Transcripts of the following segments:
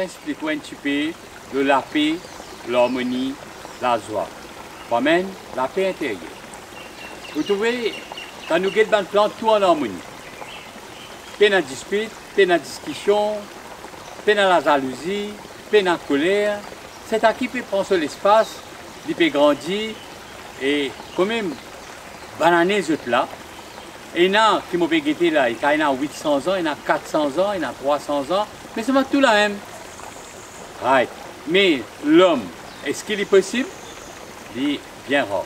expliquer un petit peu de la paix, l'harmonie, la joie. Amen, la paix intérieure. Vous trouvez, quand nous avons un plan, tout en harmonie. Pas de dispute, pas de discussion, pas de la jalousie, pas de colère. C'est à qui peut prendre sur l'espace, il peut grandir et quand même, bananer ce là. Et il y en a qui m'ont guetté là, il y en a 800 ans, il y en a 400 ans, il y en a 300 ans, mais c'est pas tout la même. Right. Mais l'homme, est-ce qu'il est possible? Il est bien rare.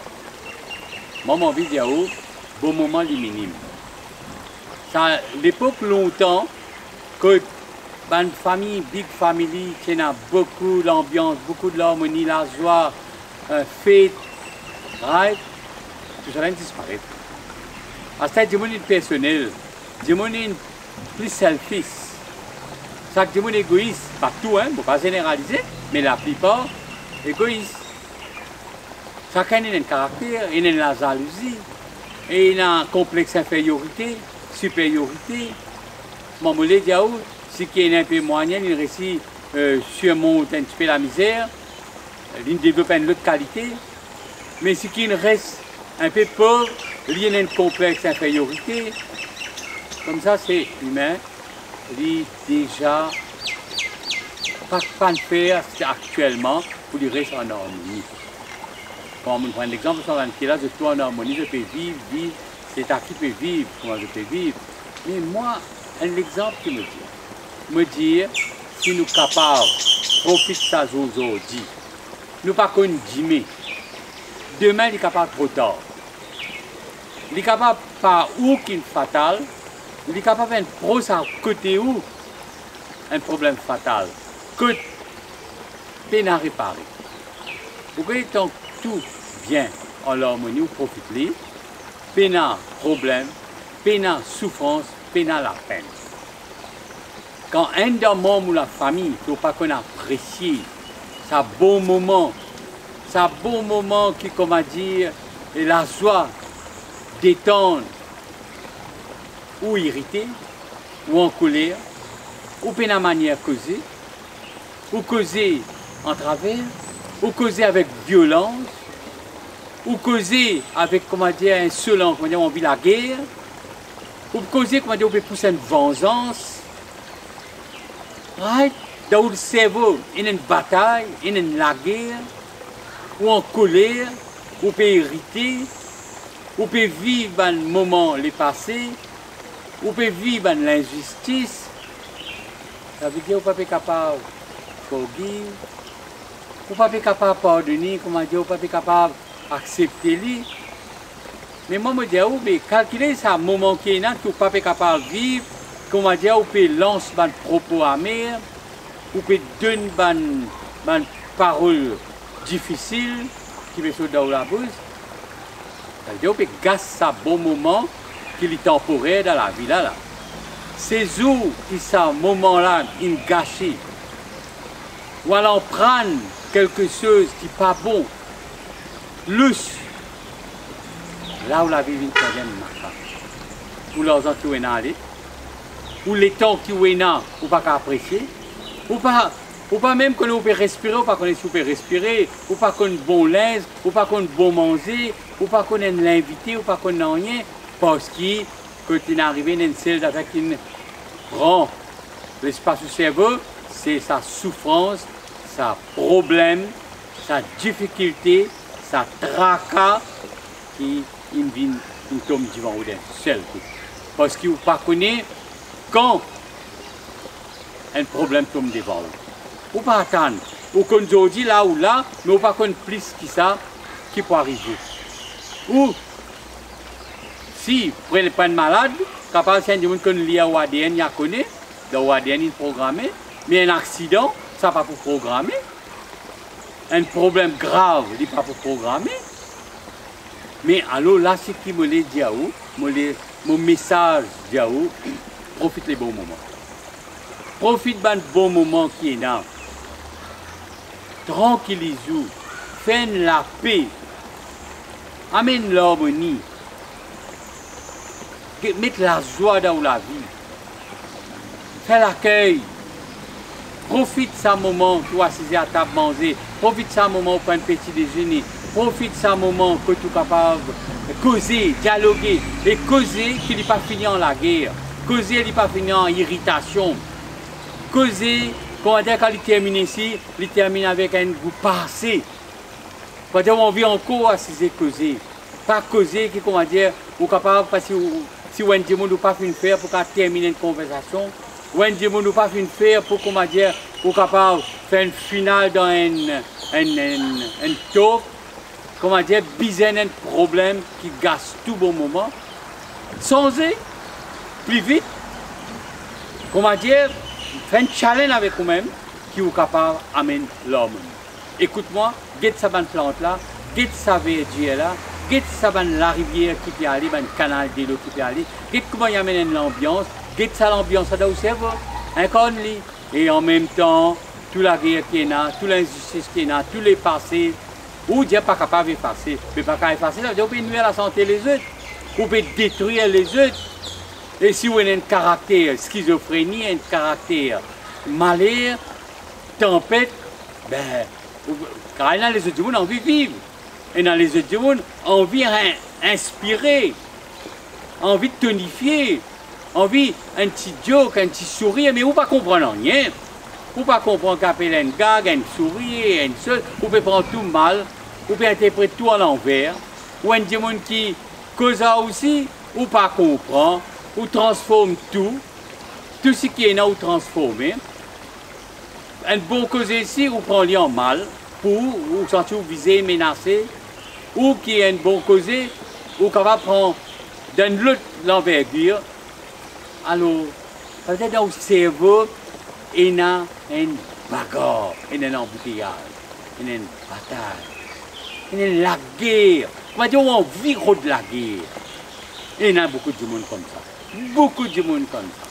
Moi, mon vidéo, bon moment, il est minime. Ça, l'époque longtemps, que une famille, big family, qui a beaucoup d'ambiance, beaucoup de l'harmonie, la joie, fête, right? Tout ça vient de disparaître. C'est des gens personnels, des gens plus selfish. Ça, des gens égoïstes, pas tout, hein, faut pas généraliser, mais la plupart égoïstes. Chacun a un caractère, il a la jalousie, et il a un complexe d'infériorité, supériorité. Mon moulé dit, si il est un peu moyen, il réussit surmonte un petit peu la misère, il développe une autre qualité, mais si il reste un peu pauvre, il y a un complexe d'infériorité. Comme ça, c'est humain. Il déjà pas de faire actuellement pour lui rester en harmonie. Quand on prend l'exemple, là, je suis en harmonie, je peux vivre, c'est à qui peut vivre, moi je peux vivre. Mais moi, un exemple qui me dit, si nous sommes capables de profiter de ça aujourd'hui, nous ne pas qu'on dîner. Demain, il est capable trop tard. Il est capable par où qu'il est fatal, il est capable d'un procès à côté où un problème fatal, que peine à réparer. Vous voyez, tant tout bien en harmonie, vous profitez, peine à problème, peine à souffrance, peine à la peine. Quand un des membres de la famille ne peut pas qu'on apprécie, c'est un bon moment qui, comment dire, est la joie détendre ou irrité, ou en colère, ou peine à manière causer, ou causer en travers, ou causer avec violence, ou causer avec, comment dire, insolent, comment dire, on vit la guerre, ou causer, comment dire, on peut pousser une vengeance. Right? Dans le cerveau, il y a une bataille, il y a la guerre, ou en colère, ou peut irriter, ou peut vivre un moment les passés, ou peut vivre l'injustice. Ça veut dire qu'on n'est pas capable de forgive, on n'est pas capable de pardonner, comment dire, on n'est pas capable d'accepter lui. Mais moi, je dis, mais calculer ce moment qui est là, qu'on n'est pas capable de vivre, comment dire, on peut lancer des propos amers, on peut donner des paroles difficiles qui me sautent dans la bouche. Ça veut dire qu'on peut gâcher ce bon moment qui est temporaire dans la vie là. Ces jours qui ce moment-là est gâché, ou alors prendre quelque chose qui n'est pas bon, louche, là où la vie vient de marcher, où leurs entours sont allés, où les temps qui sont là, ou pas apprécier, ou pas même qu'on peut respirer, ou pas qu'on peut respirer, ou pas qu'on bon linge, ou pas qu'on bon manger, ou pas qu'on ait l'invité, ou pas qu'on n'a rien, parce que quand il est arrivé dans une salle avec une prend l'espace du cerveau, c'est sa souffrance, sa problème, sa difficulté, sa tracas qui tombe devant vous d'un seul coup. Parce qu'il ne pas connaît quand un problème tombe devant vous. Ou pas attendre. Ou qu'on dit là ou là, mais ou pas qu'on plus que ça qui peut arriver. Ou si vous prenez pas de malade, capable de dire qu'on lit au ADN, il y a connu, dans l'ADN il est programmé, mais un accident, ça n'est pas pour programmer. Un problème grave, il n'est pas pour programmer. Mais alors là, ce qui me dit, mon message dit, profite les bons moments. Profite d'un bon moment qui est là. Tranquillise-vous, fais la paix, amène l'harmonie. Mettre la joie dans la vie. Fais l'accueil. Profite de ce moment pour assiser à table manger. Profite de ce moment pour prendre un petit déjeuner. Profite de ce moment que tu es capable de causer, dialoguer. Et causer qui n'est pas fini en la guerre. Causer qui n'est pas fini en irritation. Causer, comment dire, quand il termine ici, il termine avec un goût passé. Quand on vit encore assiser causer. Pas causer qui, comment dire, ou capable, parce que si on dit qu'on pas fait faire pour terminer une conversation, ou on dit qu'on pas fait faire pour, comment dire, ou capable faire une finale dans un talk, comment dire, biser un problème qui gâche tout bon moment, changer plus vite, comment dire, faire un challenge avec vous-même qui est capable d'amener l'homme. Écoute-moi, guette sa bonne plante là, guette sa verdure là, guette sa bonne la rivière qui peut aller, le canal de l'eau qui peut aller, guette comment il amène l'ambiance, guette ça l'ambiance dans le cerveau, un connu. Et en même temps, toute la guerre qui est là, toute l'injustice qui est là, tous les passés, ou Dieu n'est pas capable d'effacer. Mais pas capable d'effacer, ça veut dire qu'on peut nuire à la santé des autres, on peut détruire les autres. Et si vous avez un caractère schizophrénie, un caractère malheur, tempête, ben, car dans les autres du monde, on envie de vivre. Et dans les autres du monde, on envie d'inspirer, envie de tonifier, envie un petit joke, un petit sourire, mais vous ne pas comprendre rien. Vous ne pas comprendre qu'appelle un gag, un sourire, une seule, vous pouvez prendre tout mal, vous pouvez interpréter tout à l'envers. Ou un monde qui cause ça aussi, ou pas comprend, ou transforme tout ce qui est là, ou transformer. Un bon cause ici, vous prenez en mal, pour vous sentir visé, menacé, ou qui est un bon causé, ou qu'on va prendre dans l'autre l'envergure. Alors, peut-être dans le cerveau, il y a une bagarre, il y a un embouteillage, il y a une bataille, il y a la guerre. On va dire on vit de la guerre. Il y a beaucoup de monde comme ça. Beaucoup de monde comme ça.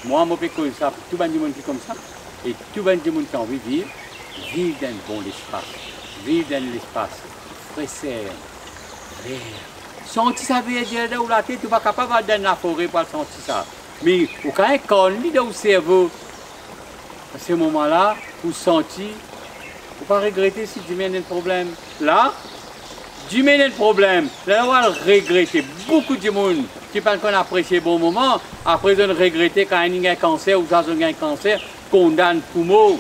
Moi, je peux dire ça, tout le monde qui est comme ça. Et tout le monde qui a envie de vivre, vivre dans un bon espace. Vivre dans l'espace. Fraîcheur, vert. Sentir ça veut dire dans la tête, tu n'es pas capable d'aller dans la forêt pour sentir ça. Mais quand un connu dans le cerveau, à ce moment-là, vous sentez, vous ne pas regretter si tu mènes un problème. Là, tu mènes un problème. Là, on va regretter. Beaucoup de monde qui pensent qu'on apprécie bon moment, après ils regretter quand il y a un cancer ou ça a un cancer, condamne pour mort.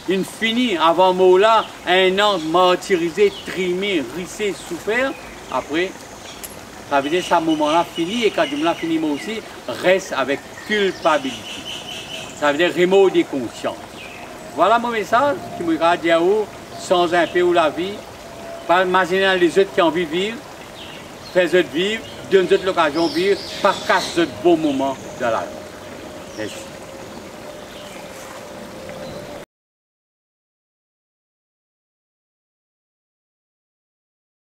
Il finit avant mot là, un an martyrisé, trimé, rissé, souffert. Après, ça veut dire que ce moment-là fini et quand je me fini moi aussi, reste avec culpabilité. Ça veut dire remords de conscience. Voilà mon message qui me regarde dire sans un peu ou la vie. Pas imaginer les autres qui ont envie de vivre, faire eux vivre, donner eux l'occasion de vivre, pas casser de beaux moments dans la vie. Merci.